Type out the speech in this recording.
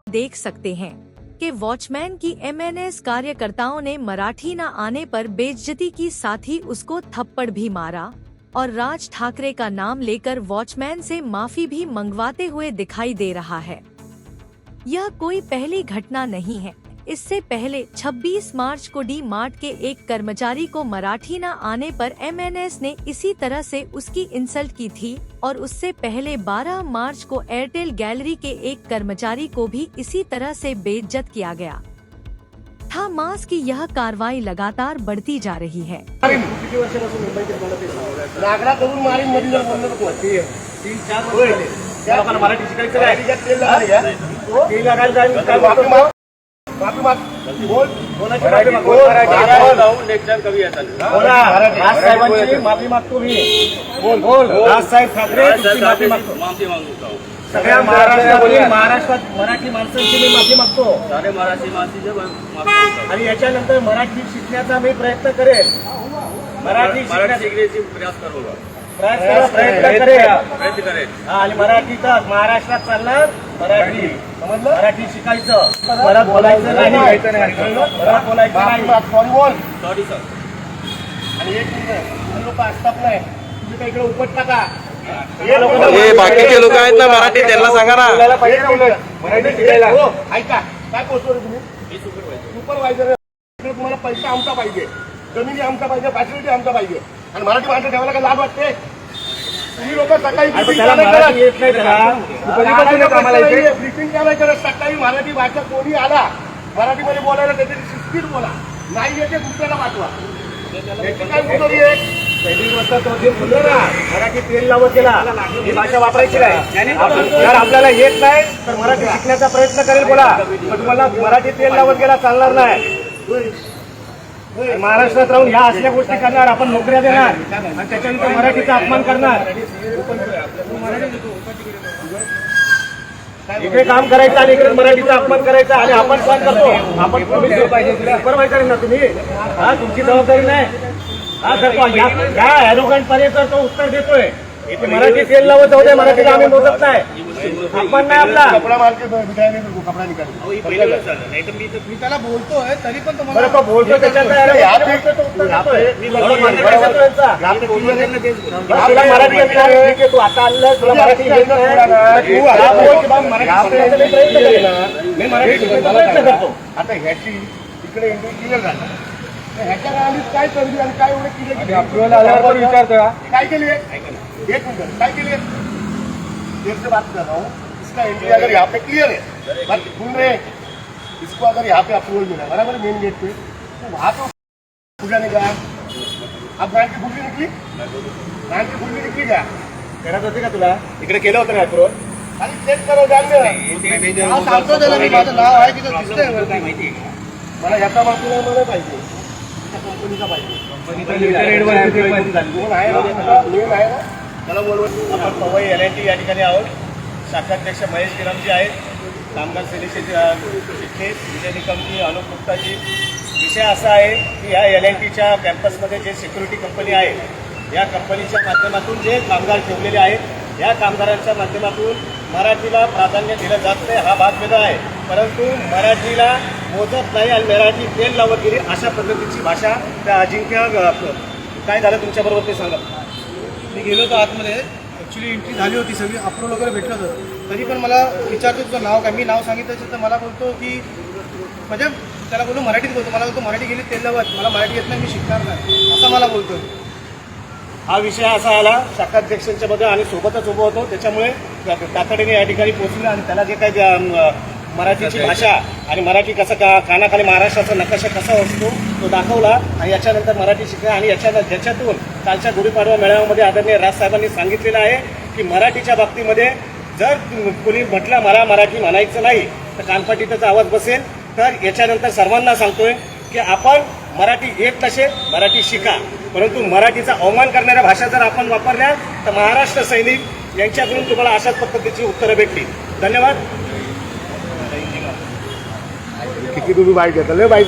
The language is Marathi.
देख सकते हैं कि वॉचमैन की एमएनएस कार्यकर्ताओं ने मराठी न आने पर बेइज्जती की, साथ ही उसको थप्पड़ भी मारा और राज ठाकरे का नाम लेकर वॉचमैन से माफी भी मंगवाते हुए दिखाई दे रहा है। यह कोई पहली घटना नहीं है। इससे पहले 26 मार्च को डी मार्ट के एक कर्मचारी को मराठी न आने पर एमएनएस ने इसी तरह से उसकी इंसल्ट की थी और उससे पहले 12 मार्च को एयरटेल गैलरी के एक कर्मचारी को भी इसी तरह से बेइज्जत किया गया था। मास की यह कार्रवाई लगातार बढ़ती जा रही है। माफी माग बोल माफी मागतो मी बोल राजसाहेब ठाकरे माफी मागतो सगळ्या महाराष्ट्रात मराठी माणसांची मी माफी मागतो सारे मराठी माणसांचे आणि याच्यानंतर मराठी शिकण्याचा मी प्रयत्न करेन मराठी शिकण्याचा प्रयत्न करेन आणि मराठीचा महाराष्ट्रात चालणार मराठी समजलं मराठी शिकायचं परत बोलायचं नाही परत बोलायचं नाही सॉरी बोल सॉरी सर आणि एक मिनिट लोक असतात नाही तुम्ही काही इकडे उपटता का हे बाकीचे लोक आहेत ना मराठी त्यांना सांगा ना मराठी शिकायला ऐका काय पोहोचतो रे तुम्ही सुपरवायझर तुम्हाला पैसा आमचा पाहिजे जमिनी आमचा पाहिजे फॅसिलिटी आमचा पाहिजे आणि मराठी माणसं ठेवायला काय लाज वाटते तुम्ही लोक सकाळी ब्रिफिंग काय करत सकाळी मराठी भाषा कोणी आला मराठीमध्ये बोलायला त्याची शिस्तीत बोला नाही येते दुसऱ्याला पाठवा काय मुदरी आहे पहिली गोष्ट तो बोललो ना मराठी तेल लावत गेला ही भाषा वापरायची नाही जर आपल्याला येत नाही तर मराठी शिकण्याचा प्रयत्न करेल बोला पण तुम्हाला मराठी तेल लावत गेला चालणार नाही महाराष्ट्रात राहून ह्या असल्या गोष्टी करणार आपण नोकऱ्या देणार आणि त्याच्यानंतर मराठीचा अपमान करणार इकडे काम करायचं आणि इकडे मराठीचा अपमान करायचा आणि आपण काय करतो आपण सुपरवायझर ना तुम्ही हा तुमची जबाबदारी नाही हा सर ह्या ॲरोगंट पर्यंत तो उत्तर देतोय मराठी तेल लावत जाऊ दे मराठीला आम्ही मोजत नाही आपण नाही आपला कपडा मार्के कपडा निकाल मी त्याला बोलतोय तरी पण तुम्हाला तो बोलतो त्याच्यात मराठी तू आता आलं तुला मराठी मी मराठी प्रयत्न करतो आता ह्याची इकडे एंट्री क्लिअर झाली ह्याच्या आधीच काय करली आणि काय एवढे क्लिअर अप्रुव्हल आल्यावर विचारतो काय केली एक मिनट काय केली देर से बात कर रहा हूँ इसका एंट्री अगर यहाँ पे क्लियर है बात सुन रहे इसको अगर यहाँ पे अप्रूवल मिला बराबर मेन गेट पे तो वहाँ पे पूजा नहीं गया अब ब्रांड की फुगली निकली ब्रांड की फुगली निकली क्या करत होती का तुला इकडे केलं होतं ना अप्रूवल खाली चेक करो सांगतो त्याला मी माझं नाव आहे तिथं दिसतंय माहिती मला याचा बाजूला मला पाहिजे कंपनीचा पाहिजे आहे ना मला बोलवत आपण पवई LNT या ठिकाणी आहोत शाखाध्यक्ष महेश गिरामजी आहेत कामगार सेनेचे चिटणीस विजय निकमजी अनुप गुप्ताजी विषय असा आहे की या LNTच्या कॅम्पसमध्ये जे सिक्युरिटी कंपनी आहे या कंपनीच्या माध्यमातून जे कामगार ठेवलेले आहेत या कामगारांच्या माध्यमातून मराठीला प्राधान्य दिलं जात नाही हा भाग वेगळा आहे परंतु मराठीला मोजत नाही आणि मराठी तेल लावत गेली अशा पद्धतीची भाषा त्या अजिंक्य काय झालं तुमच्याबरोबर ते सांगा मी गेलो होतो आतमध्ये ॲक्च्युली एंट्री झाली होती सगळी अप्रूव्हल वगैरे भेटलं होतं तरी पण मला विचारतो तुझं नाव काय मी नाव सांगितलं तर मला बोलतो की म्हणजे त्याला बोलतो मराठीत बोलतो मला बोलतो मराठी गेली तेल लावत मला मराठी येत नाही मी शिकणार नाही असं मला बोलतो हा विषय असा आला शाखाध्यक्षांच्या मध्ये आणि सोबतच उभं होतो त्याच्यामुळे तातडीने या ठिकाणी पोहोचले आणि त्याला जे काही मराठीची भाषा आणि मराठी कसं कानाखाली महाराष्ट्राचा नकाशा कसा असतो तो दाखवला आणि याच्यानंतर मराठी शिकला आणि ज्याच्यातून कालच्या गुढीपाडवा मेळाव्यामध्ये आदरणीय राजसाहेबांनी सांगितलेलं आहे की मराठीच्या बाबतीमध्ये जर कोणी म्हटलं मला मराठी म्हणायचं नाही तर कानपट्टीतच आवाज बसेल तर याच्यानंतर सर्वांना सांगतोय की आपण मराठी येत नसे मराठी शिका परंतु मराठीचा अवमान करणाऱ्या भाषा जर आपण वापरल्या तर महाराष्ट्र सैनिक यांच्याकडून तुम्हाला अशाच पद्धतीची उत्तरं भेटली धन्यवाद किती तुम्ही बाईक घेतलं बाईक